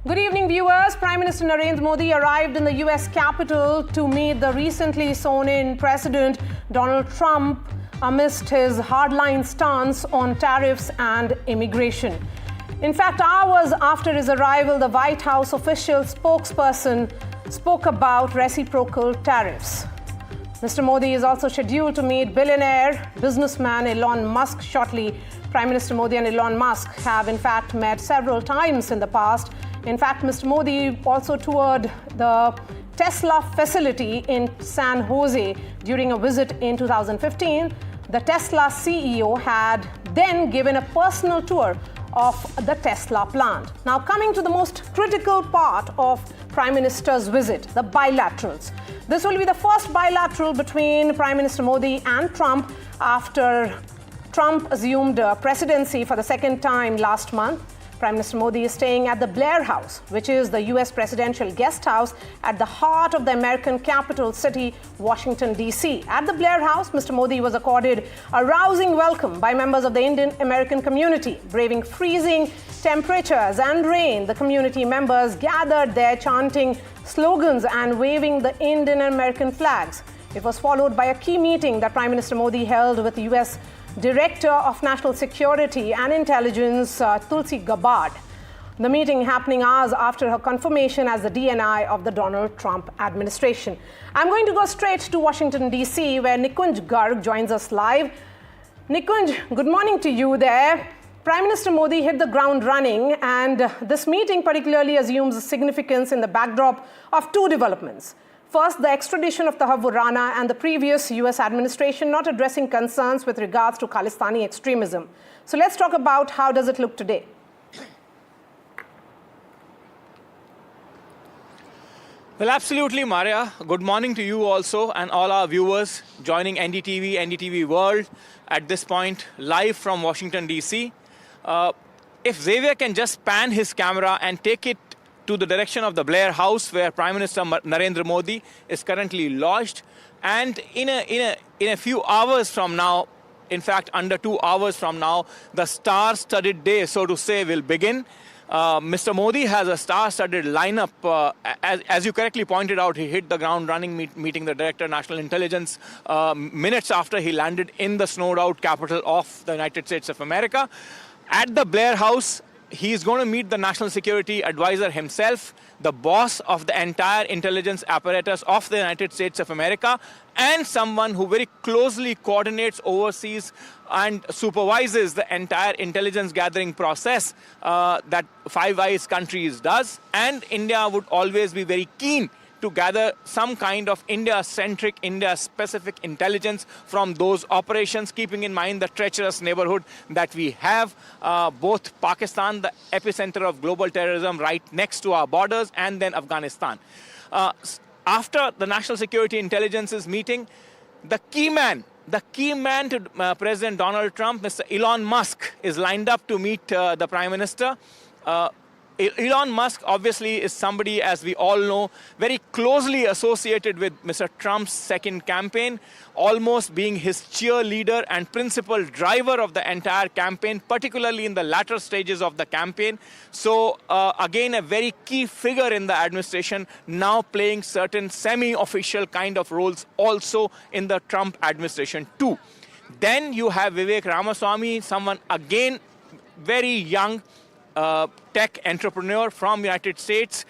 Good evening, viewers. Prime Minister Narendra Modi arrived in the US Capitol to meet the recently sworn-in President Donald Trump amidst his hardline stance on tariffs and immigration. In fact, hours after his arrival, the White House official spokesperson spoke about reciprocal tariffs. Mr. Modi is also scheduled to meet billionaire businessman Elon Musk shortly. Prime Minister Modi and Elon Musk have in fact met several times in the past. In fact, Mr. Modi also toured the Tesla facility in San Jose during a visit in 2015. The Tesla CEO had then given a personal tour of the Tesla plant. Now, coming to the most critical part of Prime Minister's visit, the bilaterals. This will be the first bilateral between Prime Minister Modi and Trump after Trump assumed presidency for the second time last month. Prime Minister Modi is staying at the Blair House, which is the US presidential guest house at the heart of the American capital city, Washington, D.C. At the Blair House, Mr. Modi was accorded a rousing welcome by members of the Indian American community. Braving freezing temperatures and rain, the community members gathered there chanting slogans and waving the Indian American flags. It was followed by a key meeting that Prime Minister Modi held with the US Director of National Security and Intelligence, Tulsi Gabbard. The meeting happening hours after her confirmation as the DNI of the Donald Trump administration. I'm going to go straight to Washington, D.C., where Nikunj Garg joins us live. Nikunj, good morning to you there. Prime Minister Modi hit the ground running, and this meeting particularly assumes significance in the backdrop of two developments. First, the extradition of Tahabur Rana and the previous US administration not addressing concerns with regards to Khalistani extremism. So let's talk about how does it look today. Well, absolutely, Maria. Good morning to you also and all our viewers joining NDTV, NDTV World at this point, live from Washington, D.C. If Xavier can just pan his camera and take it to the direction of the Blair House, where Prime Minister Narendra Modi is currently lodged. And in a few hours from now, in fact, under 2 hours from now, the star-studded day, so to say, will begin. Mr. Modi has a star-studded lineup. As you correctly pointed out, he hit the ground running, meeting the Director of National Intelligence minutes after he landed in the snowed-out capital of the United States of America. At the Blair House, he is going to meet the National Security Advisor himself, the boss of the entire intelligence apparatus of the United States of America, and someone who very closely coordinates, oversees, and supervises the entire intelligence gathering process that Five Eyes countries does. And India would always be very keen to gather some kind of India-centric, India-specific intelligence from those operations, keeping in mind the treacherous neighborhood that we have, both Pakistan, the epicenter of global terrorism right next to our borders, and then Afghanistan. After the National Security Intelligence's meeting, the key man to President Donald Trump, Mr. Elon Musk, is lined up to meet the Prime Minister. Elon Musk obviously is somebody, as we all know, very closely associated with Mr. Trump's second campaign, almost being his cheerleader and principal driver of the entire campaign, particularly in the latter stages of the campaign. So again, a very key figure in the administration, now playing certain semi-official kind of roles also in the Trump administration too. Then you have Vivek Ramaswamy, someone again very young, tech entrepreneur from United States,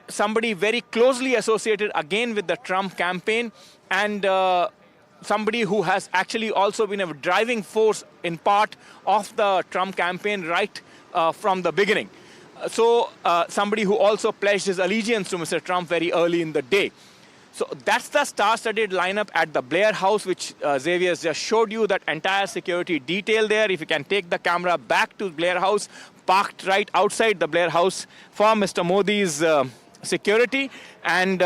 somebody very closely associated again with the Trump campaign, and somebody who has actually also been a driving force in part of the Trump campaign right from the beginning. So somebody who also pledged his allegiance to Mr. Trump very early in the day. So that's the star-studded lineup at the Blair House, which Xavier just showed you, that entire security detail there. If you can take the camera back to Blair House, parked right outside the Blair House for Mr. Modi's security. And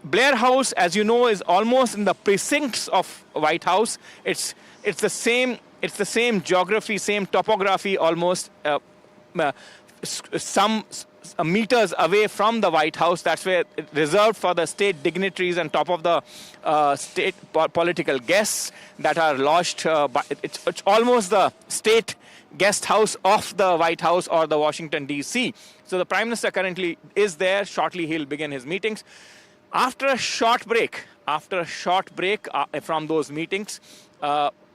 Blair House, as you know, is almost in the precincts of White House. It's the same geography, same topography, almost some meters away from the White House. That's where it's reserved for the state dignitaries and top of the state political guests that are lodged. It's almost the state guest house of the White House or the Washington, D.C. So the Prime Minister currently is there. Shortly, he'll begin his meetings. After a short break from those meetings,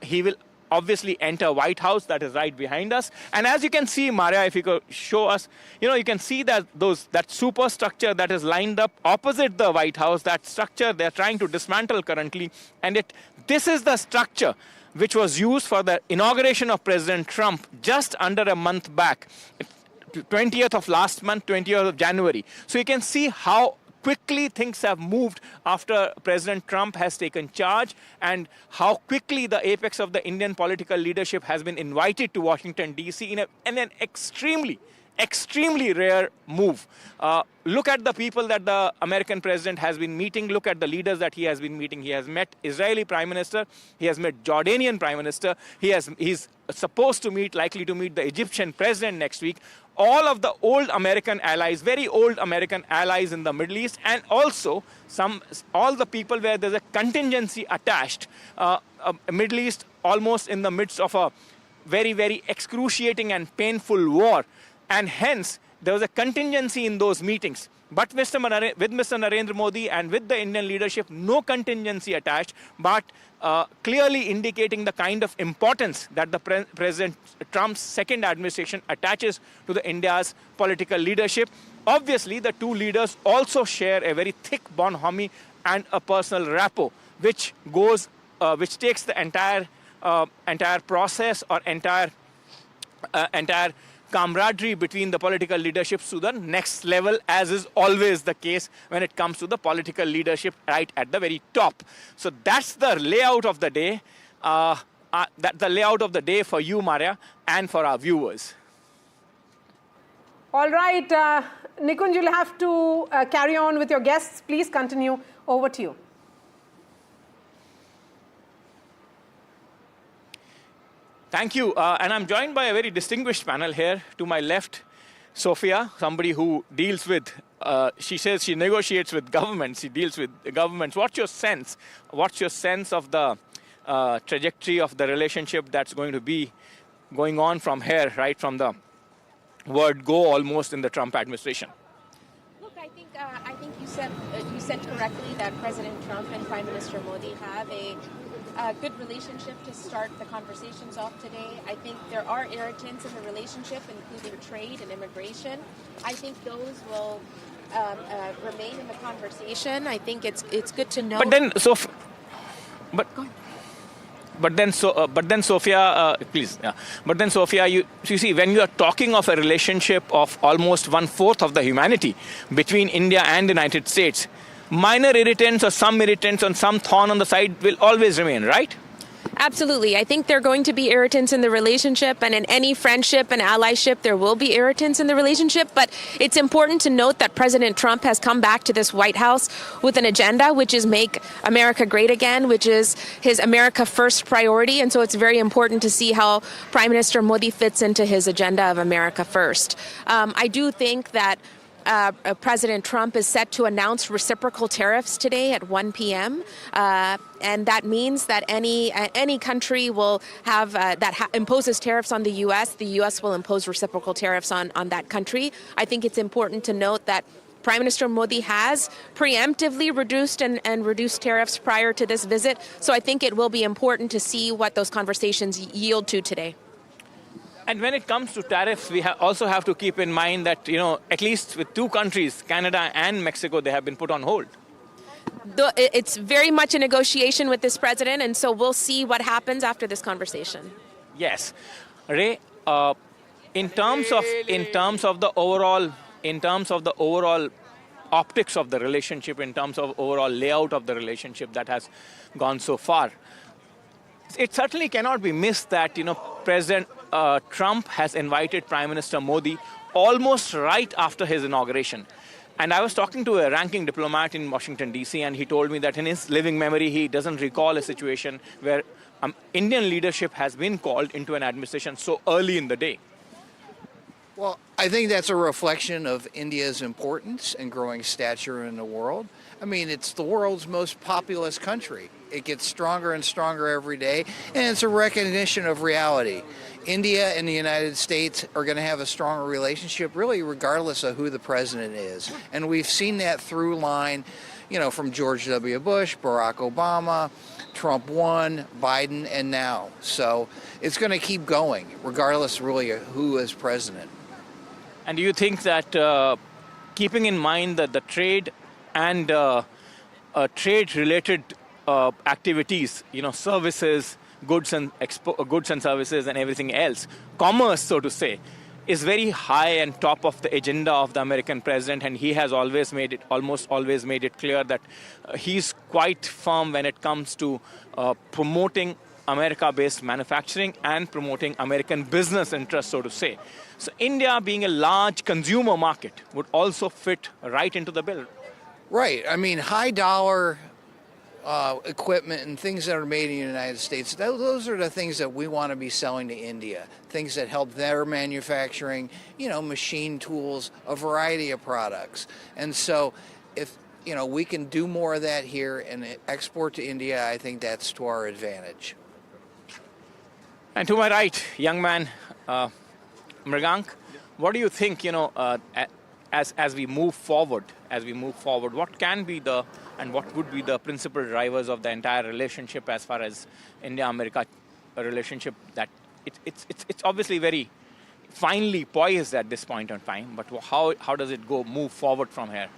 he will obviously enter White House, that is right behind us. And as you can see, Maria, if you could show us, you can see that that superstructure that is lined up opposite the White House, that structure they're trying to dismantle currently. And this is the structure which was used for the inauguration of President Trump just under a month back, 20th of last month, 20th of January. So you can see how quickly things have moved after President Trump has taken charge, and how quickly the apex of the Indian political leadership has been invited to Washington, D.C. in an extremely rare move. Look at the people that the American president has been meeting. Look at the leaders that he has been meeting. He has met Israeli Prime Minister. He has met Jordanian Prime Minister. He's supposed to likely to meet the Egyptian president next week. All of the old American allies, very old American allies in the Middle East, and also all the people where there's a contingency attached. Middle East almost in the midst of a very, very excruciating and painful war. And hence, there was a contingency in those meetings. But with Mr. Narendra Modi and with the Indian leadership, no contingency attached, but clearly indicating the kind of importance that the President Trump's second administration attaches to the India's political leadership. Obviously, the two leaders also share a very thick bonhomie and a personal rapport, which takes the entire process or entire camaraderie between the political leaderships to the next level, as is always the case when it comes to the political leadership right at the very top. So that's the layout of the day. The layout of the day for you, Maria, and for our viewers. All right, Nikunj, you'll have to carry on with your guests. Please continue. Over to you. Thank you. And I'm joined by a very distinguished panel here. To my left, Sophia, somebody who deals with, she says she negotiates with governments. She deals with governments. What's your sense? What's your sense of the trajectory of the relationship that's going to be going on from here, right from the word go almost in the Trump administration? Look, I think you said correctly that President Trump and Prime Minister Modi have a good relationship to start the conversations off today. I think there are irritants in the relationship, including trade and immigration. I think those will remain in the conversation. I think it's good to know. But then, Sophia, please. Yeah. But then, Sophia, you see, when you are talking of a relationship of almost 1/4 of the humanity between India and the United States, minor irritants or some irritants on some thorn on the side will always remain, right? Absolutely. I think there are going to be irritants in the relationship, and in any friendship and allyship, there will be irritants in the relationship. But it's important to note that President Trump has come back to this White House with an agenda, which is make America great again, which is his America First priority. And so it's very important to see how Prime Minister Modi fits into his agenda of America First. I do think that President Trump is set to announce reciprocal tariffs today at 1 p.m. And that means that any country will have imposes tariffs on the U.S. will impose reciprocal tariffs on that country. I think it's important to note that Prime Minister Modi has preemptively reduced tariffs prior to this visit. So I think it will be important to see what those conversations yield to today. And when it comes to tariffs, we also have to keep in mind that, at least with two countries, Canada and Mexico, they have been put on hold. It's very much a negotiation with this president, and so we'll see what happens after this conversation. Yes. Ray, in terms of the overall optics of the relationship, in terms of overall layout of the relationship that has gone so far, it certainly cannot be missed that, President Trump has invited Prime Minister Modi almost right after his inauguration. And I was talking to a ranking diplomat in Washington, D.C., and he told me that in his living memory, he doesn't recall a situation where Indian leadership has been called into an administration so early in the day. Well, I think that's a reflection of India's importance and growing stature in the world. I mean, it's the world's most populous country. It gets stronger and stronger every day, and it's a recognition of reality. India and the United States are going to have a stronger relationship, really, regardless of who the president is. And we've seen that through line, from George W. Bush, Barack Obama, Trump 1, Biden, and now. So it's going to keep going, regardless, really, of who is president. And do you think that keeping in mind that the trade and trade-related activities, services, goods and services and everything else, commerce, so to say, is very high and top of the agenda of the American president, and he has almost always made it clear that he's quite firm when it comes to promoting America-based manufacturing and promoting American business interests, so to say. So India, being a large consumer market, would also fit right into the bill. Right. I mean, high dollar equipment and things that are made in the United States, those are the things that we want to be selling to India. Things that help their manufacturing, machine tools, a variety of products. And so if, we can do more of that here and export to India, I think that's to our advantage. And to my right, young man, Mrigank, what do you think, as we move forward, what can be and what would be the principal drivers of the entire relationship as far as India-America relationship? That it's obviously very finely poised at this point in time, but how does it move forward from here?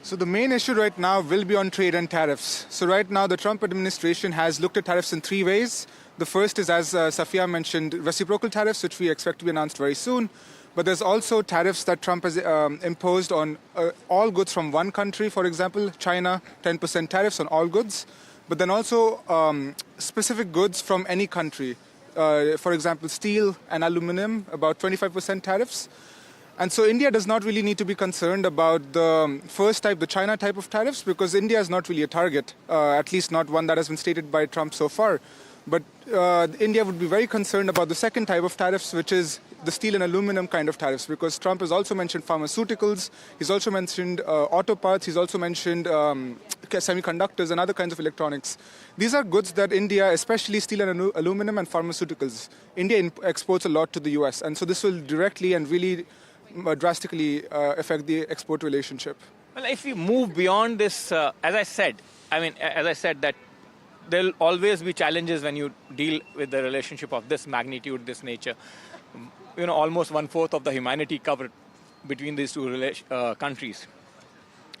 So the main issue right now will be on trade and tariffs. So right now the Trump administration has looked at tariffs in three ways. The first is, as Safia mentioned, reciprocal tariffs, which we expect to be announced very soon. But there's also tariffs that Trump has imposed on all goods from one country, for example, China, 10% tariffs on all goods. But then also specific goods from any country. For example, steel and aluminum, about 25% tariffs. And so India does not really need to be concerned about the first type, the China type of tariffs, because India is not really a target, at least not one that has been stated by Trump so far. But India would be very concerned about the second type of tariffs, which is the steel and aluminum kind of tariffs, because Trump has also mentioned pharmaceuticals, he's also mentioned auto parts, he's also mentioned semiconductors and other kinds of electronics. These are goods that India, especially steel and aluminum and pharmaceuticals, India exports a lot to the US. And so this will directly and really drastically affect the export relationship. Well, if we move beyond this, as I said that there'll always be challenges when you deal with the relationship of this magnitude, this nature. Almost 1/4 of the humanity covered between these two countries.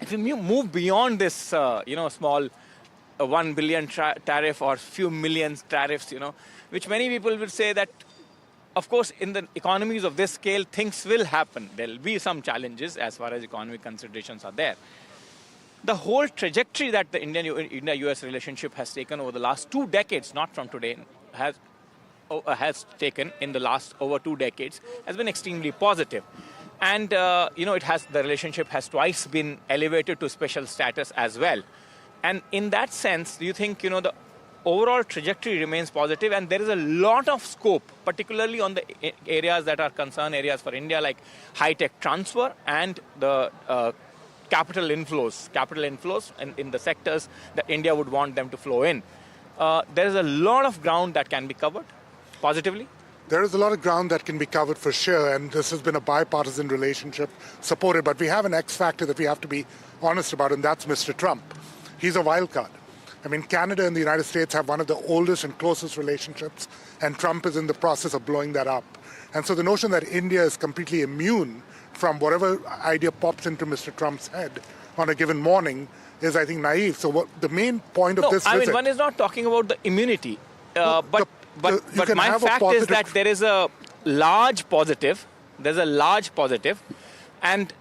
If we move beyond this, small 1 billion tariff or few million tariffs, which many people will say that, of course, in the economies of this scale, things will happen. There'll be some challenges as far as economic considerations are there. The whole trajectory that the India-US relationship has taken over the last 2 decades, not from today, has taken in the last over 2 decades, has been extremely positive. And, the relationship has twice been elevated to special status as well. And in that sense, do you think, the overall trajectory remains positive, and there is a lot of scope, particularly on the areas that are concern areas for India, like high-tech transfer and the capital inflows in the sectors that India would want them to flow in. There is a lot of ground that can be covered positively. There is a lot of ground that can be covered for sure, and this has been a bipartisan relationship supported, but we have an X factor that we have to be honest about, and that's Mr. Trump. He's a wild card. I mean, Canada and the United States have one of the oldest and closest relationships, and Trump is in the process of blowing that up. And so the notion that India is completely immune from whatever idea pops into Mr. Trump's head on a given morning is, I think, naive. So the main point of this visit... one is not talking about the immunity, but my fact is that there is a large positive. There's a large positive, and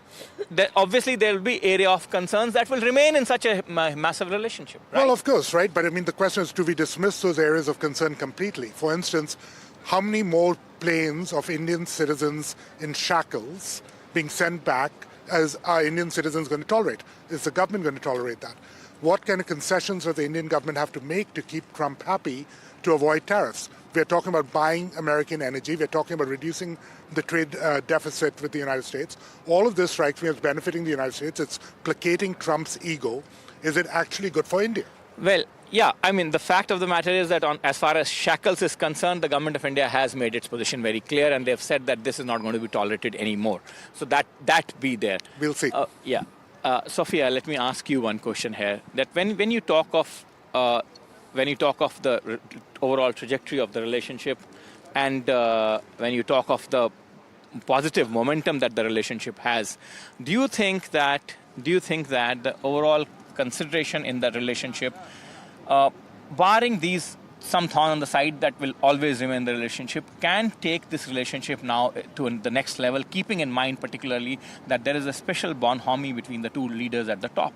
obviously there will be area of concerns that will remain in such a massive relationship. Right? Well, of course, right? But I mean, the question is, do we dismiss those areas of concern completely? For instance, how many more planes of Indian citizens in shackles being sent back as are Indian citizens going to tolerate? Is the government going to tolerate that? What kind of concessions does the Indian government have to make to keep Trump happy to avoid tariffs? We're talking about buying American energy. We're talking about reducing the trade deficit with the United States. All of this strikes me as benefiting the United States. It's placating Trump's ego. Is it actually good for India? Well, yeah, I mean, the fact of the matter is that as far as shackles is concerned, the government of India has made its position very clear, and they've said that this is not going to be tolerated anymore. So that be there. We'll see. Yeah. Sophia, let me ask you one question here. That when you talk of the overall trajectory of the relationship, and when you talk of the positive momentum that the relationship has, do you think that the overall consideration in that relationship, barring these some thorn on the side that will always remain in the relationship, can take this relationship now to the next level, keeping in mind particularly that there is a special bonhomie between the two leaders at the top?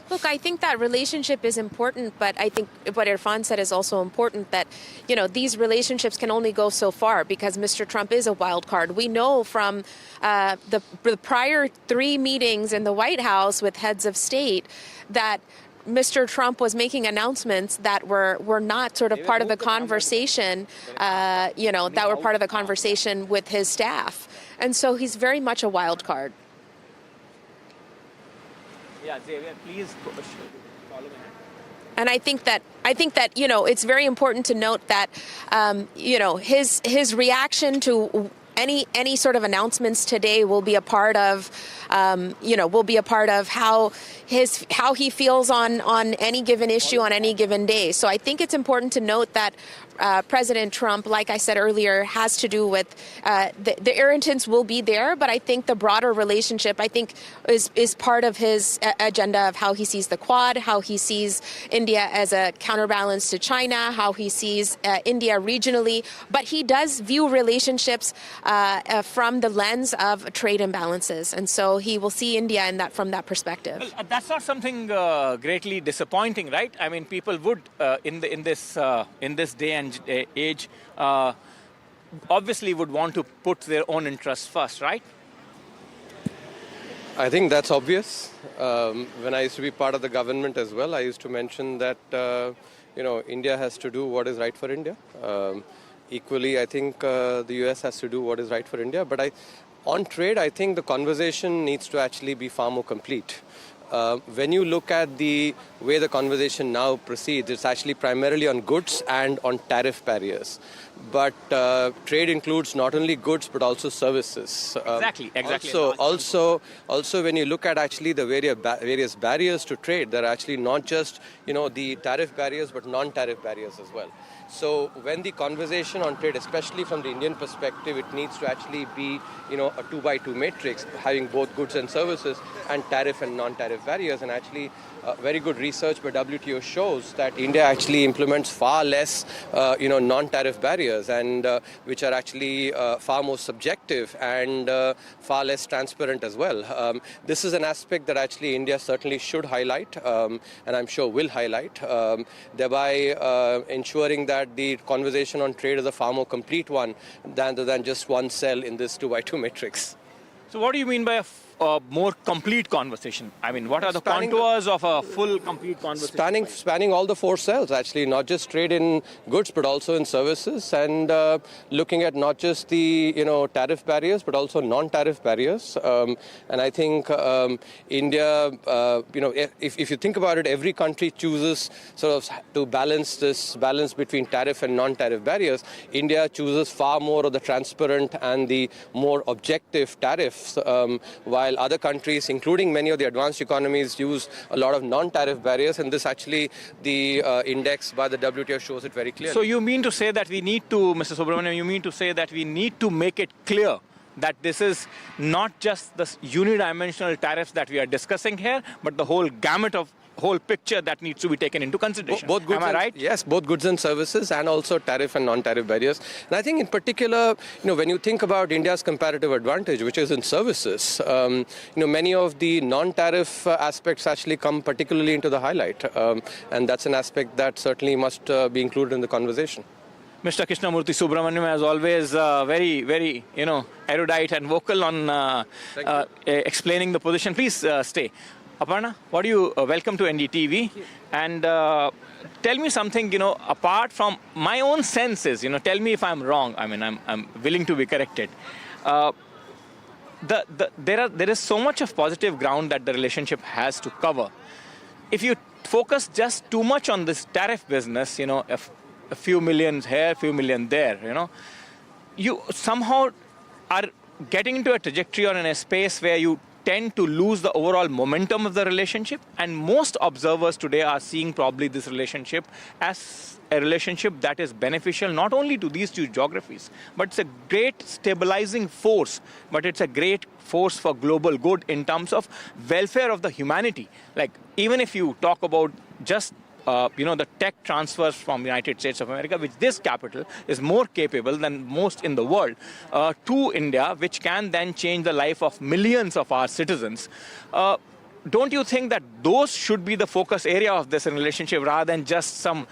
Look, I think that relationship is important, but I think what Irfan said is also important, that, you know, these relationships can only go so far because Mr. Trump is a wild card. We know from the prior 3 meetings in the White House with heads of state that Mr. Trump was making announcements that were not sort of part of the conversation, that were part of the conversation with his staff. And so he's very much a wild card. Yeah, Xavier, please follow me. And I think that it's very important to note that his reaction to any sort of announcements today will be a part of how he feels on any given issue on any given day. So I think it's important to note that President Trump, like I said earlier, has to do with the irritants will be there, but I think the broader relationship, I think, is part of his agenda of how he sees the Quad, how he sees India as a counterbalance to China, how he sees India regionally. But he does view relationships from the lens of trade imbalances, and so he will see India from that perspective. Well, that's not something greatly disappointing, right? I mean, people would in this day and age obviously would want to put their own interests first, right? I think that's obvious. When I used to be part of the government as well, I used to mention that India has to do what is right for India. Equally, I think the US has to do what is right for India. But on trade, I think the conversation needs to actually be far more complete. When you look at the way the conversation now proceeds, it's actually primarily on goods and on tariff barriers. But trade includes not only goods but also services. Exactly. Also, when you look at actually the various barriers to trade, there are actually not just the tariff barriers but non-tariff barriers as well. So when the conversation on trade, especially from the Indian perspective, it needs to actually be a 2x2 matrix, having both goods and services and tariff and non-tariff barriers. And actually very good research by WTO shows that India actually implements far less non-tariff barriers, and which are actually far more subjective and far less transparent as well. This is an aspect that actually India certainly should highlight, and I'm sure will highlight, thereby ensuring that the conversation on trade is a far more complete one than just one cell in this 2x2 matrix. So what do you mean by a more complete conversation? I mean, what are the contours of a full, complete conversation? Spanning all the 4 cells, actually, not just trade in goods, but also in services, and looking at not just the tariff barriers, but also non-tariff barriers. And I think India, if you think about it, every country chooses sort of to balance between tariff and non-tariff barriers. India chooses far more of the transparent and the more objective tariffs, while other countries, including many of the advanced economies, use a lot of non-tariff barriers, and this actually, the index by the WTO shows it very clearly. So you mean to say that we need to, Mr. Subramaniam, you mean to say that we need to make it clear that this is not just the unidimensional tariffs that we are discussing here, but the whole gamut of whole picture that needs to be taken into consideration. Both goods. Am I right? Yes, both goods and services, and also tariff and non-tariff barriers. And I think in particular, when you think about India's comparative advantage, which is in services, many of the non-tariff aspects actually come particularly into the highlight. And that's an aspect that certainly must be included in the conversation. Mr. Krishnamurthy Subramaniam, as always, very, very, erudite and vocal on explaining the position. Please stay. Aparna, what do you welcome to NDTV? And tell me something, apart from my own senses, tell me if I'm wrong. I mean, I'm willing to be corrected. There is so much of positive ground that the relationship has to cover. If you focus just too much on this tariff business, a few millions here, a few million there, you somehow are getting into a trajectory or in a space where you tend to lose the overall momentum of the relationship. And most observers today are seeing probably this relationship as a relationship that is beneficial not only to these two geographies, but it's a great stabilizing force, but it's a great force for global good in terms of welfare of the humanity. Like, even if you talk about just the tech transfers from United States of America, which this capital is more capable than most in the world, to India, which can then change the life of millions of our citizens. Don't you think that those should be the focus area of this relationship rather than just some,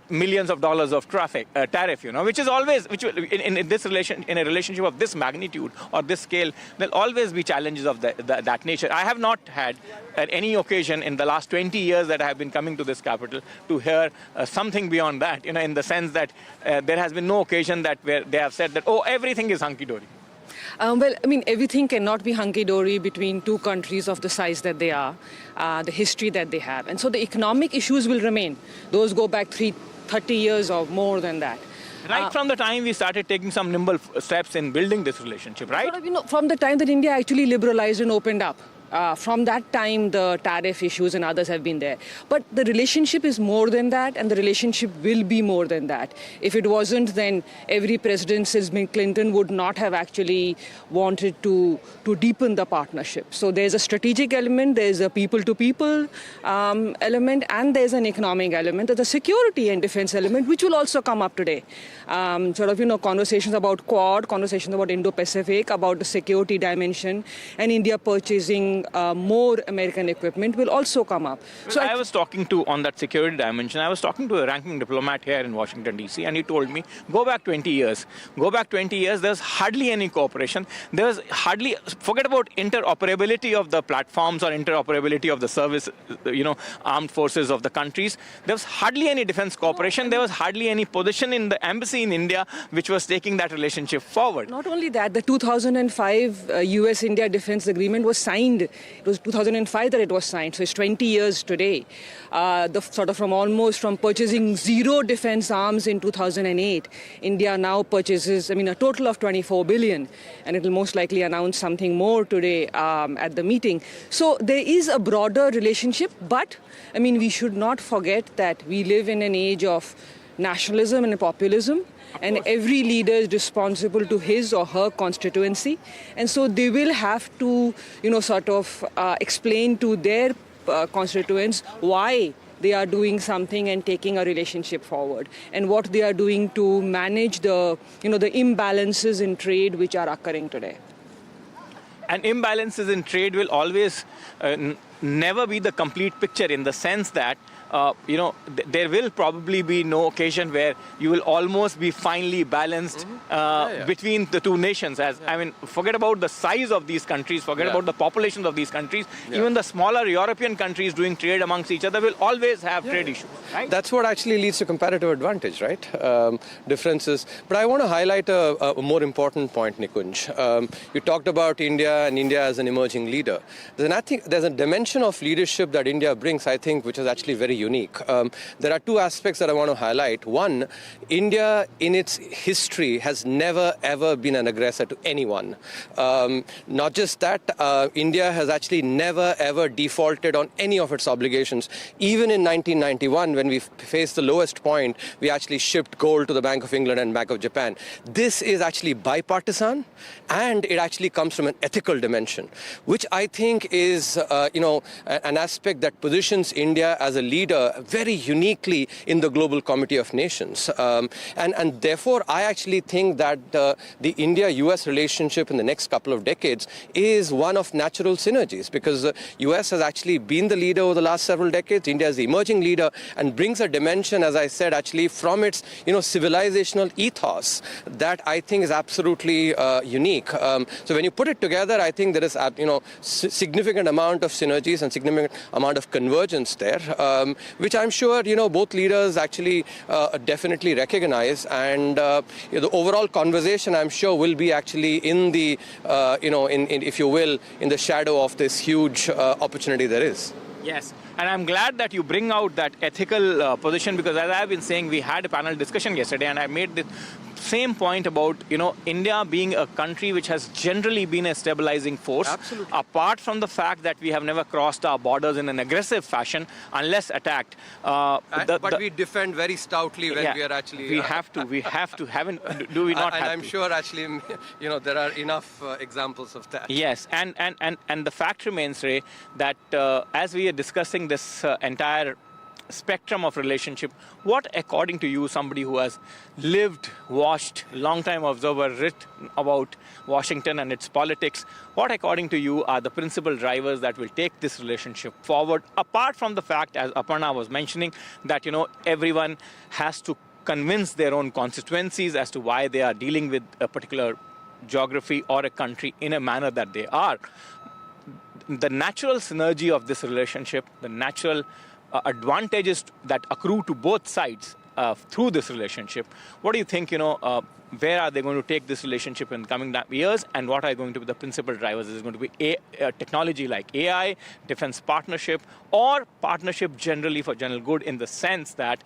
millions of dollars of tariff, which is always, in a relationship of this magnitude or this scale, there'll always be challenges of that nature. I have not had at any occasion in the last 20 years that I have been coming to this capital to hear something beyond that, in the sense that there has been no occasion where they have said that, oh, everything is hunky-dory. Everything cannot be hunky-dory between two countries of the size that they are, the history that they have. And so the economic issues will remain. Those go back 30 years or more than that. Right from the time we started taking some nimble steps in building this relationship, right? From the time that India actually liberalized and opened up. From that time, the tariff issues and others have been there. But the relationship is more than that, and the relationship will be more than that. If it wasn't, then every president since Clinton would not have actually wanted to deepen the partnership. So there's a strategic element, there's a people-to-people element, and there's an economic element. There's a security and defense element, which will also come up today. Conversations about Quad, conversations about Indo-Pacific, about the security dimension, and India purchasing more American equipment will also come up. So I was talking on that security dimension, I was talking to a ranking diplomat here in Washington, D.C., and he told me, go back 20 years. Go back 20 years, there's hardly any cooperation. There's hardly, forget about interoperability of the platforms or interoperability of the service, armed forces of the countries. There was hardly any defense cooperation. There was hardly any position in the embassy in India which was taking that relationship forward. Not only that, the 2005 US-India Defense Agreement was signed. It was 2005 that it was signed, so it's 20 years today. From purchasing zero defense arms in 2008, India now purchases, a total of 24 billion, and it will most likely announce something more today at the meeting. So there is a broader relationship, but, we should not forget that we live in an age of nationalism and populism. And every leader is responsible to his or her constituency. And so they will have to, explain to their constituents why they are doing something and taking a relationship forward, and what they are doing to manage the imbalances in trade which are occurring today. And imbalances in trade will always never be the complete picture, in the sense that there will probably be no occasion where you will almost be finely balanced between the two nations. Forget about the size of these countries, forget about the populations of these countries. Even the smaller European countries doing trade amongst each other will always have trade issues. Right? That's what actually leads to comparative advantage, right? Differences. But I want to highlight a more important point, Nikunj. You talked about India and India as an emerging leader. There's a dimension of leadership that India brings, I think, which is actually very unique. There are two aspects that I want to highlight. One, India in its history has never ever been an aggressor to anyone. Not just that, India has actually never ever defaulted on any of its obligations. Even in 1991, when we faced the lowest point, we actually shipped gold to the Bank of England and Bank of Japan. This is actually bipartisan, and it actually comes from an ethical dimension, which I think is an aspect that positions India as a leader leader very uniquely in the global community of nations. And therefore, I actually think that the India-US relationship in the next couple of decades is one of natural synergies, because the US has actually been the leader over the last several decades. India is the emerging leader and brings a dimension, as I said, actually from its civilizational ethos that I think is absolutely unique. So when you put it together, I think there is significant amount of synergies and significant amount of convergence there, which I'm sure both leaders actually definitely recognize, and the overall conversation, I'm sure, will be actually in the if you will, in the shadow of this huge opportunity there is. Yes, and I'm glad that you bring out that ethical position, because as I've been saying, we had a panel discussion yesterday, and I made the same point about India being a country which has generally been a stabilizing force. Absolutely. Apart from the fact that we have never crossed our borders in an aggressive fashion unless attacked. But we defend very stoutly when we are actually. We have to. Haven't? Do we not? And have I'm to? sure actually, there are enough examples of that. Yes, and the fact remains, Ray, that as we are discussing this entire spectrum of relationship, what, according to you, somebody who has lived, watched, long-time observer, written about Washington and its politics, what, according to you, are the principal drivers that will take this relationship forward, apart from the fact, as Aparna was mentioning, that everyone has to convince their own constituencies as to why they are dealing with a particular geography or a country in a manner that they are. The natural synergy of this relationship, the natural advantages that accrue to both sides through this relationship, what do you think, where are they going to take this relationship in the coming years, and what are going to be the principal drivers? Is it going to be technology like AI, defense partnership, or partnership generally for general good, in the sense that,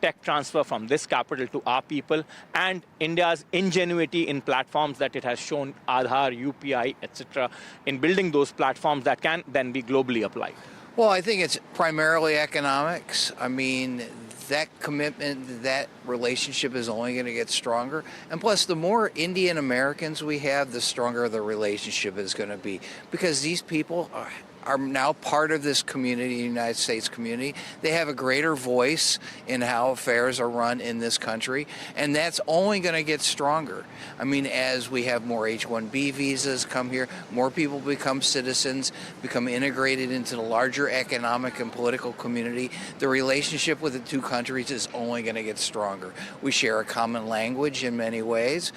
tech transfer from this capital to our people, and India's ingenuity in platforms that it has shown, Aadhaar, UPI, etc., in building those platforms that can then be globally applied? Well, I think it's primarily economics. I mean, that commitment, that relationship is only going to get stronger. And plus, the more Indian Americans we have, the stronger the relationship is going to be. Because these people are now part of this community, the United States community. They have a greater voice in how affairs are run in this country, and that's only going to get stronger. I mean, as we have more H-1B visas come here, more people become citizens, become integrated into the larger economic and political community, the relationship with the two countries is only going to get stronger. We share a common language in many ways.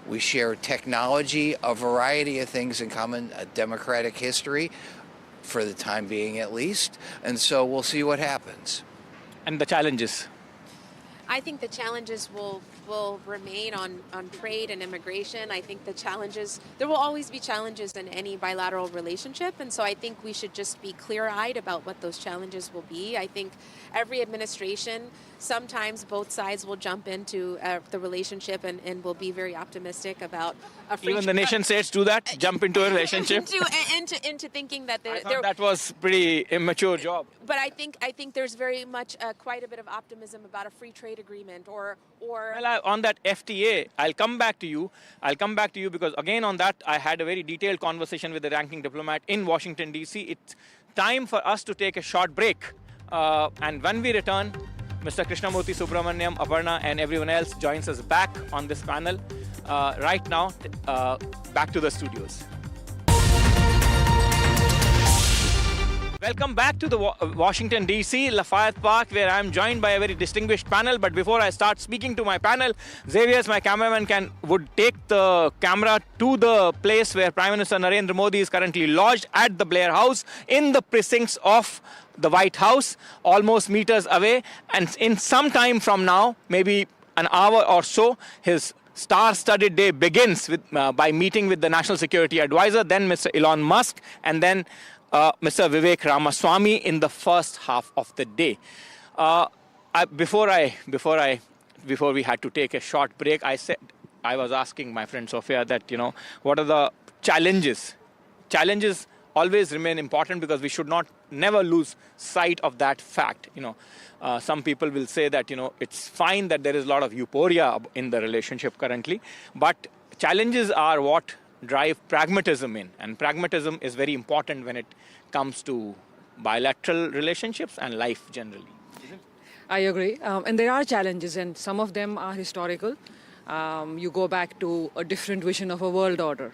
We share technology, a variety of things in common, a democratic history, for the time being at least. And so we'll see what happens. And the challenges? I think the challenges will remain on trade and immigration. I think there will always be challenges in any bilateral relationship. And so I think we should just be clear-eyed about what those challenges will be. I think every administration, sometimes both sides will jump into the relationship and will be very optimistic about a free Even the nation states do that, jump into a relationship? into thinking that I thought that was pretty immature job. But I think there's very much quite a bit of optimism about a free trade agreement or. Well, on that FTA, I'll come back to you because again on that I had a very detailed conversation with the ranking diplomat in Washington D.C. It's time for us to take a short break, and when we return, Mr. Krishnamurthy Subramaniam, Aparna, and everyone else joins us back on this panel. Right now, back to the studios. Welcome back to the Washington, D.C., Lafayette Park, where I'm joined by a very distinguished panel. But before I start speaking to my panel, Xavier, my cameraman, would take the camera to the place where Prime Minister Narendra Modi is currently lodged at the Blair House in the precincts of the White House, almost meters away. And in some time from now, maybe an hour or so, his star-studded day begins by meeting with the National Security Advisor, then Mr. Elon Musk, and then Mr. Vivek Ramaswamy in the first half of the day. Before we had to take a short break, I was asking my friend Sophia that, what are the challenges? Challenges always remain important because we should never lose sight of that fact. Some people will say that, it's fine that there is a lot of euphoria in the relationship currently, but challenges are what drive pragmatism in, and pragmatism is very important when it comes to bilateral relationships and life generally. I agree. And there are challenges, and some of them are historical. You go back to a different vision of a world order.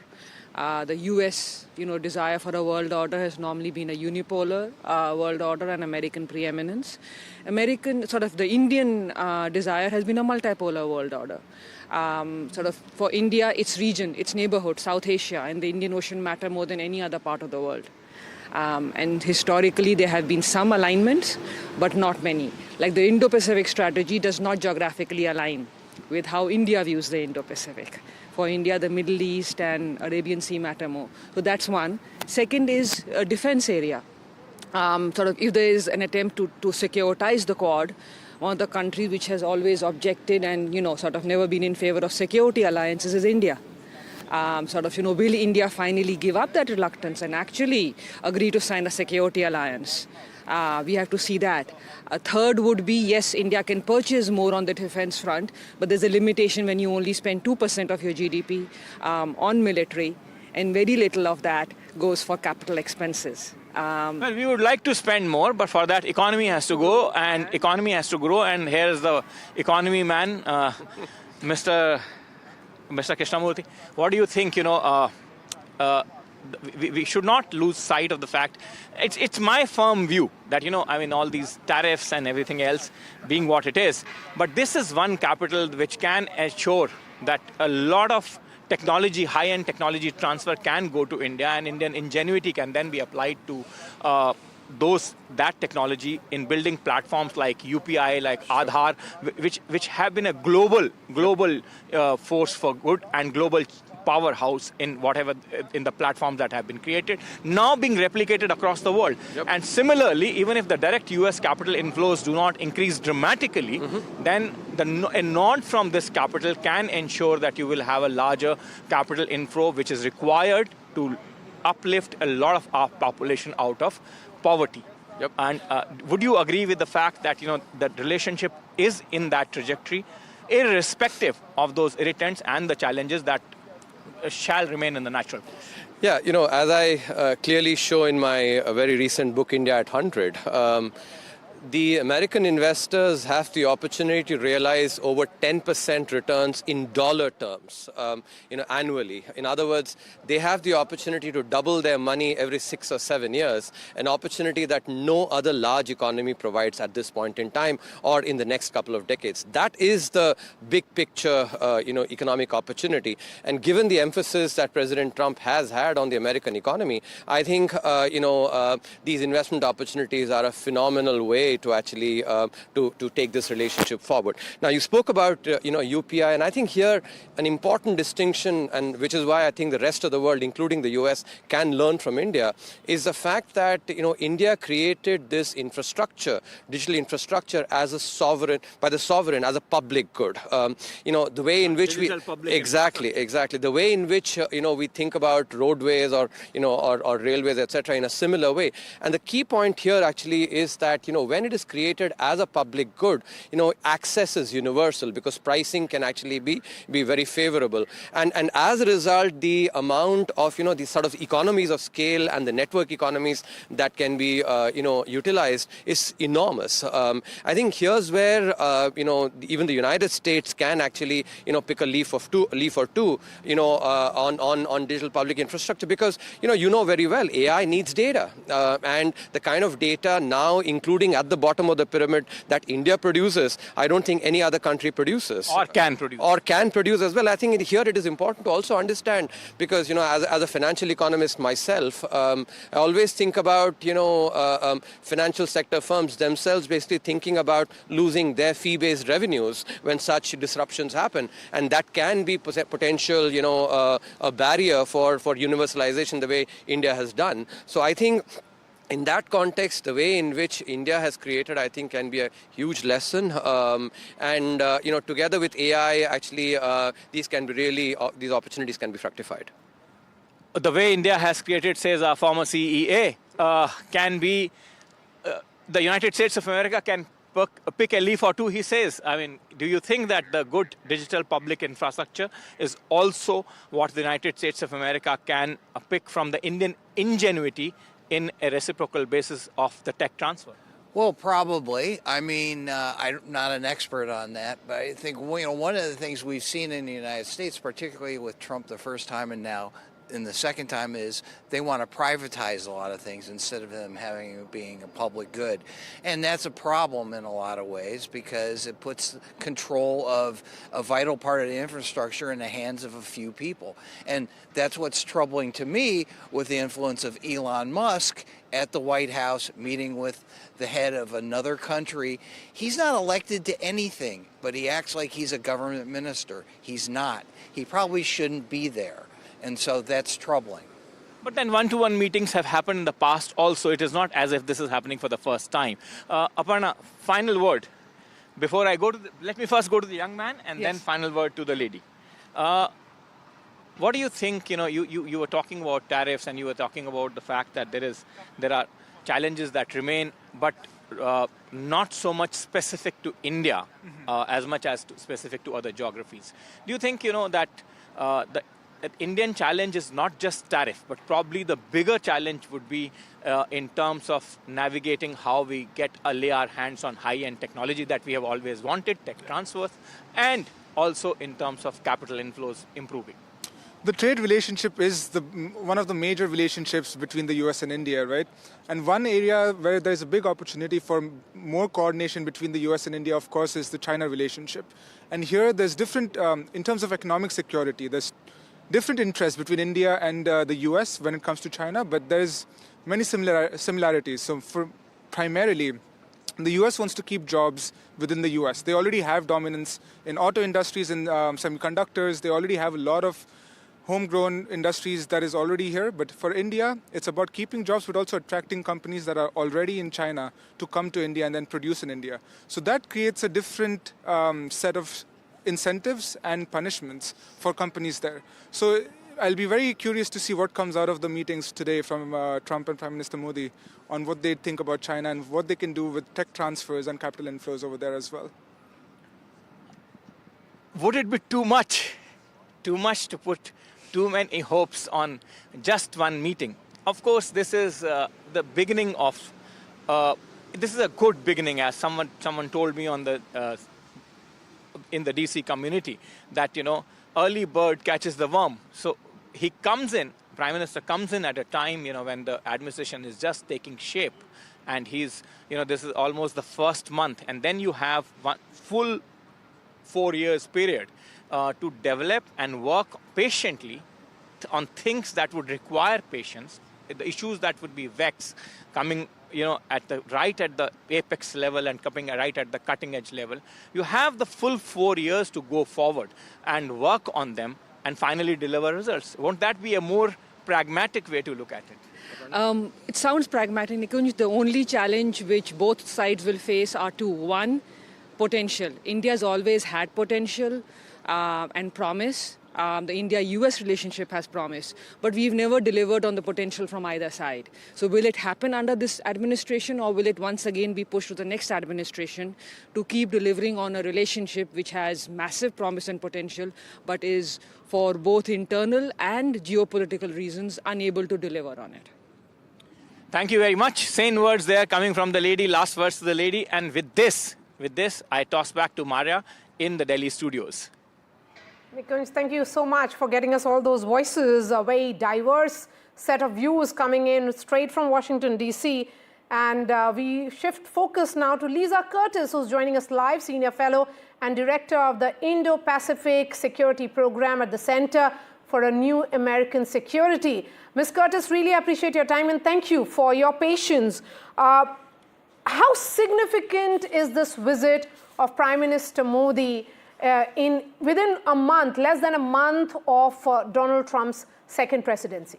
The US, desire for a world order has normally been a unipolar world order and American preeminence. The Indian desire has been a multipolar world order. For India, its region, its neighborhood, South Asia and the Indian Ocean matter more than any other part of the world. And historically, there have been some alignments, but not many. Like the Indo-Pacific strategy does not geographically align with how India views the Indo-Pacific. For India, the Middle East and Arabian Sea matter more. So that's one. Second is a defense area. If there is an attempt to securitize the Quad, one of the countries which has always objected and, never been in favor of security alliances is India. Will India finally give up that reluctance and actually agree to sign a security alliance? We have to see that. A third would be, yes, India can purchase more on the defense front, but there's a limitation when you only spend 2% of your GDP on military, and very little of that goes for capital expenses. Well, we would like to spend more, but for that, economy has to go, and economy has to grow, and here's the economy man, Mr. Krishnamurthy. What do you think, we should not lose sight of the fact, it's my firm view that, all these tariffs and everything else being what it is, but this is one capital which can ensure that a lot of technology, high-end technology transfer can go to India, and Indian ingenuity can then be applied to that technology in building platforms like UPI, like Aadhaar, which have been a global force for good and global powerhouse in the platforms that have been created, now being replicated across the world. Yep. And similarly, even if the direct US capital inflows do not increase dramatically, then a nod from this capital can ensure that you will have a larger capital inflow, which is required to uplift a lot of our population out of poverty. Yep. And would you agree with the fact that that relationship is in that trajectory, irrespective of those irritants and the challenges that shall remain in the natural course? Yeah, as I clearly show in my very recent book, India at 100, the American investors have the opportunity to realize over 10% returns in dollar terms, annually. In other words, they have the opportunity to double their money every 6 or 7 years, an opportunity that no other large economy provides at this point in time or in the next couple of decades. That is the big picture, economic opportunity. And given the emphasis that President Trump has had on the American economy, I think, these investment opportunities are a phenomenal way to actually to take this relationship forward. Now, you spoke about UPI, and I think here an important distinction, and which is why I think the rest of the world, including the US, can learn from India, is the fact that India created this infrastructure, digital infrastructure, as a sovereign, as a public good. The way in which exactly the way in which we think about roadways or railways, etc., in a similar way. And the key point here actually is that when it is created as a public good, access is universal because pricing can actually be very favorable. And as a result, the amount of, the sort of economies of scale and the network economies that can be, utilized is enormous. I think here's where, even the United States can actually, pick a leaf or two, on digital public infrastructure because, very well, AI needs data. And the kind of data now, including at the bottom of the pyramid that India produces, I don't think any other country produces. Or can produce as well. I think here it is important to also understand because, as a financial economist myself, I always think about, financial sector firms themselves basically thinking about losing their fee-based revenues when such disruptions happen. And that can be potential, a barrier for universalization the way India has done. So I think in that context, the way in which India has created, I think, can be a huge lesson. Together with AI, actually, these opportunities can be fructified. The way India has created, says our former CEA, can be the United States of America can pick a leaf or two, he says. I mean, do you think that the good digital public infrastructure is also what the United States of America can pick from the Indian ingenuity in a reciprocal basis of the tech transfer? Well, probably. I mean, I'm not an expert on that, but I think one of the things we've seen in the United States, particularly with Trump the first time and now in the second time, is they want to privatize a lot of things instead of them being a public good. And that's a problem in a lot of ways because it puts control of a vital part of the infrastructure in the hands of a few people. And that's what's troubling to me with the influence of Elon Musk at the White House meeting with the head of another country. He's not elected to anything, but he acts like he's a government minister. He's not. He probably shouldn't be there. And so that's troubling. But then one-to-one meetings have happened in the past also. It is not as if this is happening for the first time. Aparna, final word. Before I go to let me first go to the young man and then final word to the lady. What do you think, you were talking about tariffs and you were talking about the fact that there are challenges that remain, but not so much specific to India as much as specific to other geographies. Do you think, that the Indian challenge is not just tariff, but probably the bigger challenge would be in terms of navigating how we lay our hands on high-end technology that we have always wanted, tech transfers, and also in terms of capital inflows improving? The trade relationship is one of the major relationships between the US and India, right? And one area where there's a big opportunity for more coordination between the US and India, of course, is the China relationship. And here there's different, in terms of economic security, there's different interests between India and the US when it comes to China, but there's many similarities. So primarily, the US wants to keep jobs within the US. They already have dominance in auto industries and semiconductors. They already have a lot of homegrown industries that is already here. But for India, it's about keeping jobs, but also attracting companies that are already in China to come to India and then produce in India. So that creates a different set of incentives and punishments for companies there. So I'll be very curious to see what comes out of the meetings today from Trump and Prime Minister Modi on what they think about China and what they can do with tech transfers and capital inflows over there as well. Would it be too much to put too many hopes on just one meeting? Of course, this is the beginning of, this is a good beginning, as someone told me on the in the DC community, that, early bird catches the worm. So he comes in, Prime Minister comes in at a time, when the administration is just taking shape. And he's, this is almost the first month. And then you have one full 4 years period to develop and work patiently on things that would require patience, the issues that would be vexed, coming at the apex level and coming right at the cutting edge level. You have the full 4 years to go forward and work on them and finally deliver results. Won't that be a more pragmatic way to look at it? It sounds pragmatic, Nikunj. The only challenge which both sides will face are two. One, potential. India's always had potential and promise. The India-US relationship has promise, but we've never delivered on the potential from either side. So will it happen under this administration, or will it once again be pushed to the next administration to keep delivering on a relationship which has massive promise and potential, but is, for both internal and geopolitical reasons, unable to deliver on it? Thank you very much. Sane words there coming from the lady, last words to the lady. And with this, I toss back to Maria in the Delhi studios. Nikunj, thank you so much for getting us all those voices, a very diverse set of views coming in straight from Washington, D.C. And we shift focus now to Lisa Curtis, who's joining us live, Senior Fellow and Director of the Indo-Pacific Security Program at the Center for a New American Security. Ms. Curtis, really appreciate your time and thank you for your patience. How significant is this visit of Prime Minister Modi within a month, less than a month of Donald Trump's second presidency?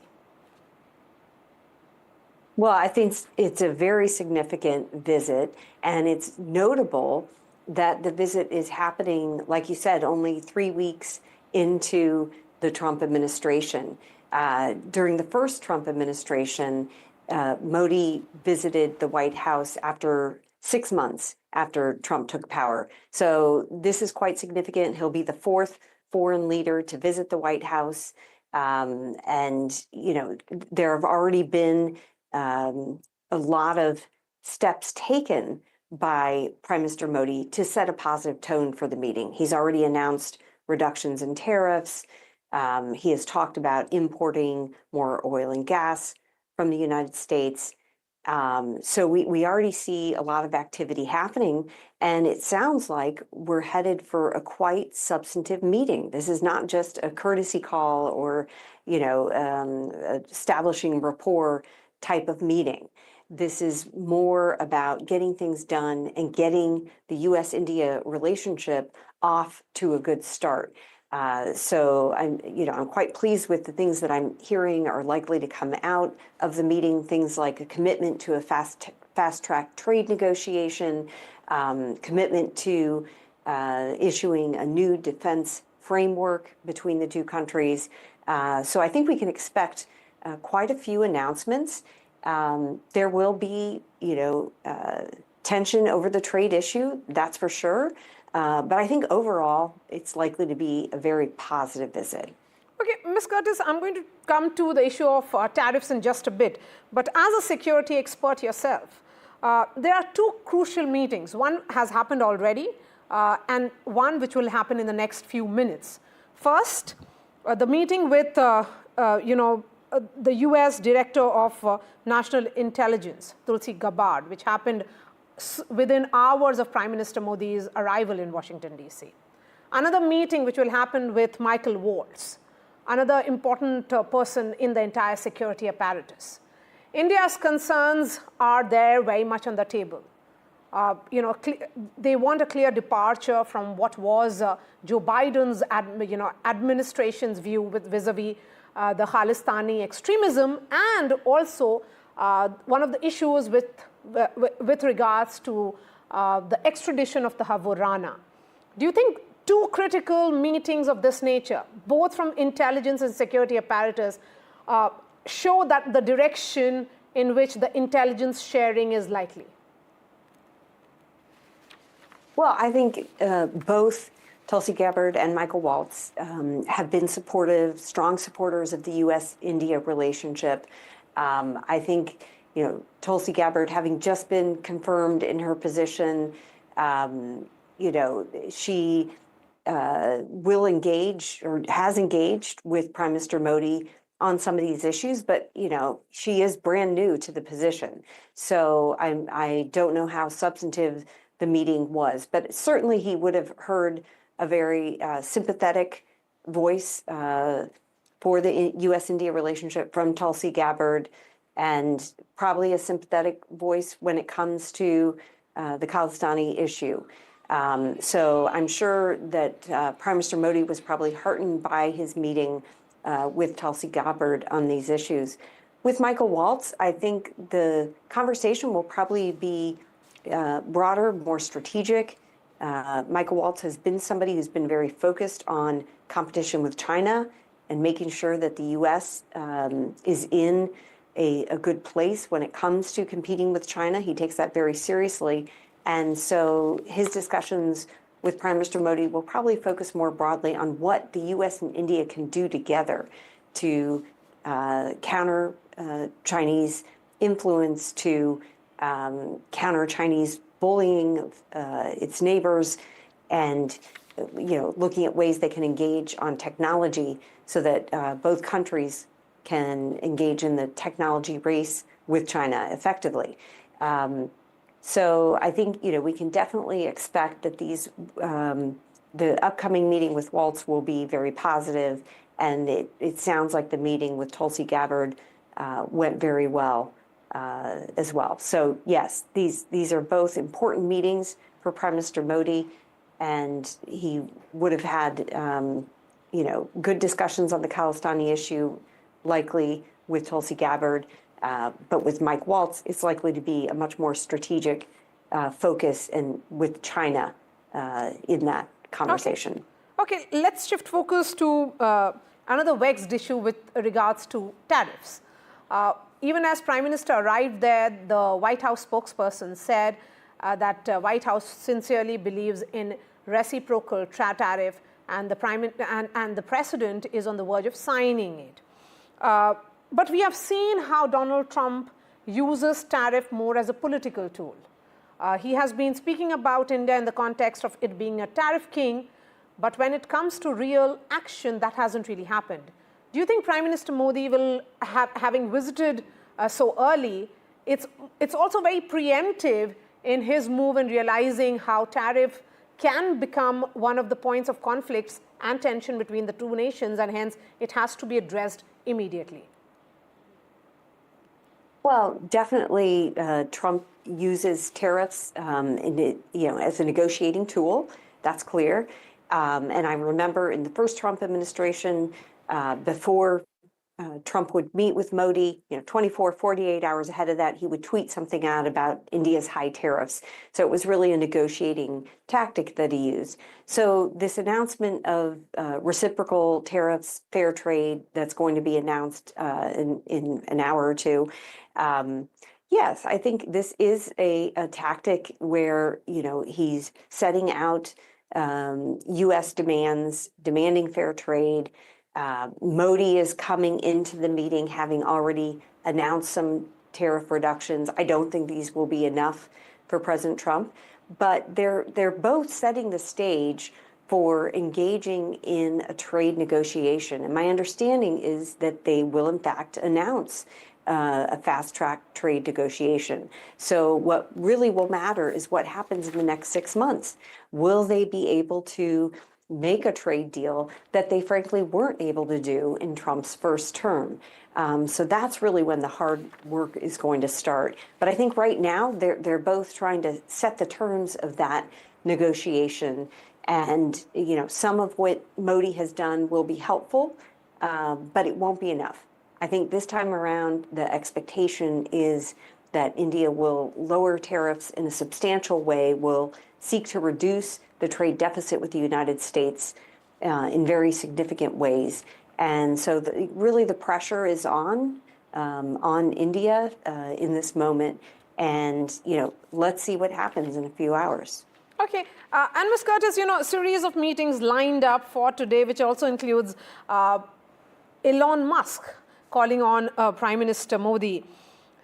Well, I think it's a very significant visit, and it's notable that the visit is happening, like you said, only 3 weeks into the Trump administration. During the first Trump administration, Modi visited the White House after 6 months after Trump took power. So this is quite significant. He'll be the fourth foreign leader to visit the White House. And, there have already been a lot of steps taken by Prime Minister Modi to set a positive tone for the meeting. He's already announced reductions in tariffs. He has talked about importing more oil and gas from the United States. So we already see a lot of activity happening, and it sounds like we're headed for a quite substantive meeting. This is not just a courtesy call or, establishing rapport type of meeting. This is more about getting things done and getting the U.S.-India relationship off to a good start. So I'm quite pleased with the things that I'm hearing are likely to come out of the meeting. Things like a commitment to a fast-track trade negotiation, commitment to issuing a new defense framework between the two countries. So I think we can expect quite a few announcements. There will be, tension over the trade issue, that's for sure. But I think overall, it's likely to be a very positive visit. Okay, Ms. Curtis, I'm going to come to the issue of tariffs in just a bit. But as a security expert yourself, there are two crucial meetings. One has happened already, and one which will happen in the next few minutes. First, the meeting with, the U.S. Director of National Intelligence, Tulsi Gabbard, which happened within hours of Prime Minister Modi's arrival in Washington, D.C. Another meeting which will happen with Michael Waltz, another important person in the entire security apparatus. India's concerns are there very much on the table. They want a clear departure from what was Joe Biden's administration's view vis-a-vis the Khalistani extremism, and also one of the issues with regards to the extradition of the Havorana. Do you think two critical meetings of this nature, both from intelligence and security apparatus, show that the direction in which the intelligence sharing is likely? Well, I think both Tulsi Gabbard and Michael Waltz have been strong supporters of the U.S.-India relationship. I think, Tulsi Gabbard, having just been confirmed in her position, she will engage or has engaged with Prime Minister Modi on some of these issues, but, she is brand new to the position. So I don't know how substantive the meeting was, but certainly he would have heard a very sympathetic voice for the U.S.-India relationship from Tulsi Gabbard, and probably a sympathetic voice when it comes to the Khalistani issue. So I'm sure that Prime Minister Modi was probably heartened by his meeting with Tulsi Gabbard on these issues. With Michael Waltz, I think the conversation will probably be broader, more strategic. Michael Waltz has been somebody who's been very focused on competition with China and making sure that the U.S. Is in a good place when it comes to competing with China. He takes that very seriously. And so his discussions with Prime Minister Modi will probably focus more broadly on what the U.S. and India can do together to counter Chinese influence, to counter Chinese bullying of its neighbors, and looking at ways they can engage on technology so that both countries can engage in the technology race with China effectively. So I think we can definitely expect that the upcoming meeting with Waltz will be very positive, and it sounds like the meeting with Tulsi Gabbard went very well as well. So yes, these are both important meetings for Prime Minister Modi, and he would have had good discussions on the Khalistani issue, likely with Tulsi Gabbard. But with Mike Waltz, it's likely to be a much more strategic focus, and with China in that conversation. Okay, let's shift focus to another vexed issue with regards to tariffs. Even as Prime Minister arrived there, the White House spokesperson said that White House sincerely believes in reciprocal tariff, and the President is on the verge of signing it. But we have seen how Donald Trump uses tariff more as a political tool. He has been speaking about India in the context of it being a tariff king, but when it comes to real action, that hasn't really happened. Do you think Prime Minister Modi will, having visited so early, it's also very preemptive in his move in realizing how tariff can become one of the points of conflicts and tension between the two nations, and hence it has to be addressed immediately? Well, definitely Trump uses tariffs as a negotiating tool. That's clear. And I remember in the first Trump administration, before Trump would meet with Modi, 24, 48 hours ahead of that, he would tweet something out about India's high tariffs. So it was really a negotiating tactic that he used. So this announcement of reciprocal tariffs, fair trade, that's going to be announced in an hour or two. Yes, I think this is a tactic where, he's setting out U.S. demands, demanding fair trade. Modi is coming into the meeting having already announced some tariff reductions. I don't think these will be enough for President Trump, but they're both setting the stage for engaging in a trade negotiation. And my understanding is that they will, in fact, announce a fast-track trade negotiation. So what really will matter is what happens in the next 6 months. Will they be able to make a trade deal that they frankly weren't able to do in Trump's first term? So that's really when the hard work is going to start. But I think right now they're both trying to set the terms of that negotiation. And some of what Modi has done will be helpful, but it won't be enough. I think this time around the expectation is that India will lower tariffs in a substantial way, will seek to reduce the trade deficit with the United States in very significant ways. And so really the pressure is on India in this moment. And, let's see what happens in a few hours. Okay. And Ms. Curtis, a series of meetings lined up for today, which also includes Elon Musk calling on Prime Minister Modi.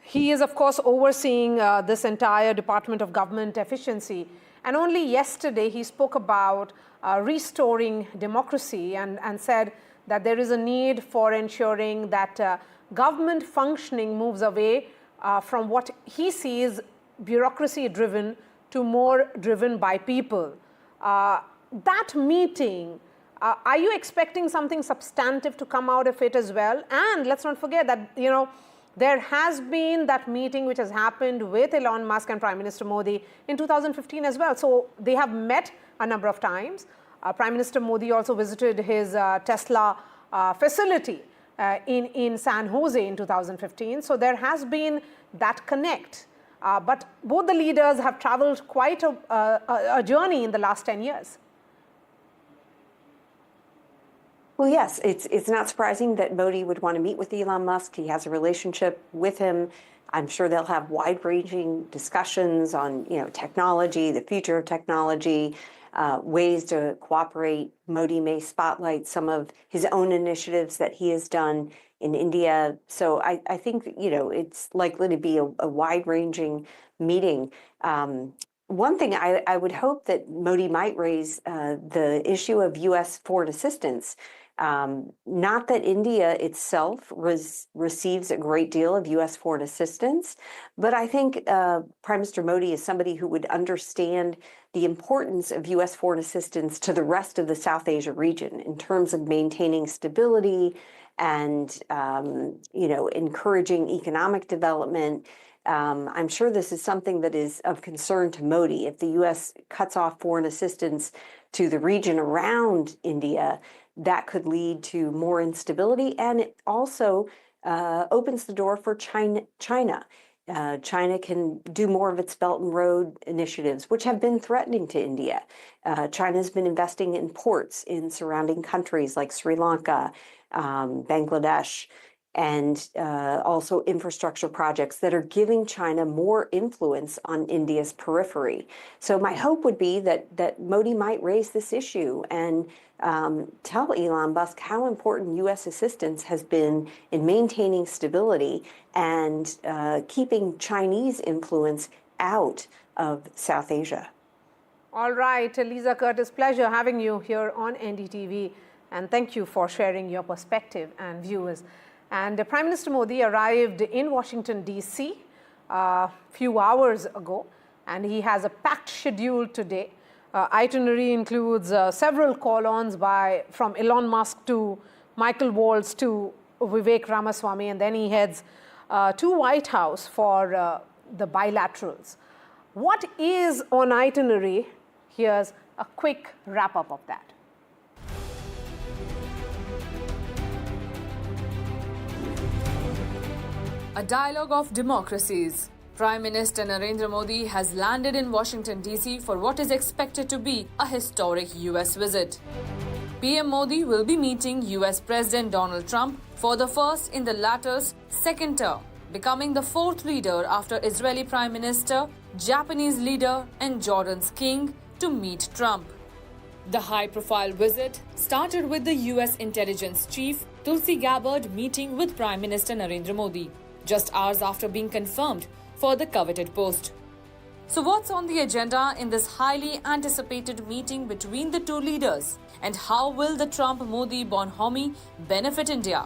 He is, of course, overseeing this entire Department of Government Efficiency. And only yesterday he spoke about restoring democracy and said that there is a need for ensuring that government functioning moves away from what he sees bureaucracy-driven to more driven by people. That meeting, are you expecting something substantive to come out of it as well? And let's not forget that, there has been that meeting which has happened with Elon Musk and Prime Minister Modi in 2015 as well. So they have met a number of times. Prime Minister Modi also visited his Tesla facility in San Jose in 2015. So there has been that connect. But both the leaders have traveled quite a journey in the last 10 years. Well, yes, it's not surprising that Modi would want to meet with Elon Musk. He has a relationship with him. I'm sure they'll have wide-ranging discussions on, technology, the future of technology, ways to cooperate. Modi may spotlight some of his own initiatives that he has done in India. So I think, it's likely to be a wide-ranging meeting. One thing I would hope that Modi might raise the issue of U.S. foreign assistance. Not that India itself receives a great deal of U.S. foreign assistance, but I think Prime Minister Modi is somebody who would understand the importance of U.S. foreign assistance to the rest of the South Asia region in terms of maintaining stability and, encouraging economic development. I'm sure this is something that is of concern to Modi. If the U.S. cuts off foreign assistance to the region around India, that could lead to more instability, and it also opens the door for China. China can do more of its Belt and Road initiatives, which have been threatening to India. China's been investing in ports in surrounding countries like Sri Lanka, Bangladesh, and also infrastructure projects that are giving China more influence on India's periphery. So my hope would be that Modi might raise this issue and tell Elon Musk how important U.S. assistance has been in maintaining stability and keeping Chinese influence out of South Asia. All right, Lisa Curtis, pleasure having you here on NDTV, and thank you for sharing your perspective and views. And Prime Minister Modi arrived in Washington, D.C. a few hours ago, and he has a packed schedule today. Itinerary includes several call-ons from Elon Musk to Michael Waltz to Vivek Ramaswamy, and then he heads to White House for the bilaterals. What is on itinerary? Here's a quick wrap-up of that. A dialogue of democracies. Prime Minister Narendra Modi has landed in Washington, D.C. for what is expected to be a historic U.S. visit. PM Modi will be meeting U.S. President Donald Trump for the first in the latter's second term, becoming the fourth leader after Israeli Prime Minister, Japanese leader, and Jordan's king to meet Trump. The high-profile visit started with the U.S. intelligence chief Tulsi Gabbard meeting with Prime Minister Narendra Modi, just hours after being confirmed for the coveted post. So what's on the agenda in this highly anticipated meeting between the two leaders, and how will the Trump-Modi bonhomie benefit India?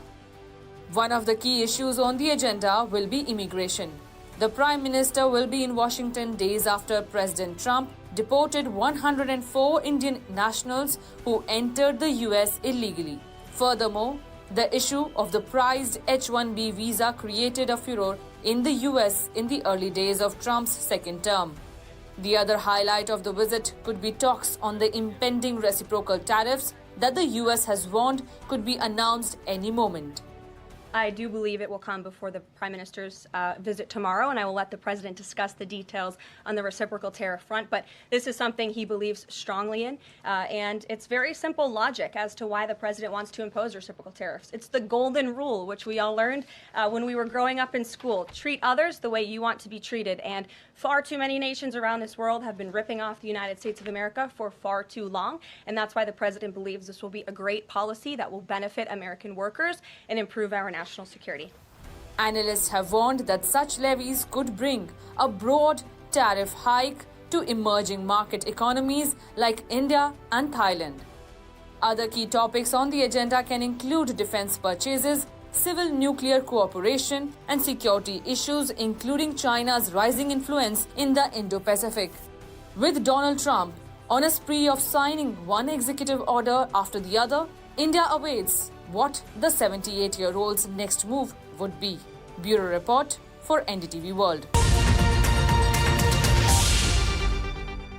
One of the key issues on the agenda will be immigration. The Prime Minister will be in Washington days after President Trump deported 104 Indian nationals who entered the US illegally. Furthermore, the issue of the prized H-1B visa created a furor in the US in the early days of Trump's second term. The other highlight of the visit could be talks on the impending reciprocal tariffs that the US has warned could be announced any moment. I do believe it will come before the Prime Minister's visit tomorrow, and I will let the President discuss the details on the reciprocal tariff front. But this is something he believes strongly in, and it's very simple logic as to why the President wants to impose reciprocal tariffs. It's the golden rule, which we all learned when we were growing up in school. Treat others the way you want to be treated, and far too many nations around this world have been ripping off the United States of America for far too long, and that's why the President believes this will be a great policy that will benefit American workers and improve our national security. Analysts have warned that such levies could bring a broad tariff hike to emerging market economies like India and Thailand. Other key topics on the agenda can include defense purchases, civil nuclear cooperation, and security issues, including China's rising influence in the Indo-Pacific. With Donald Trump on a spree of signing one executive order after the other, India awaits what the 78-year-old's next move would be. Bureau Report for NDTV World.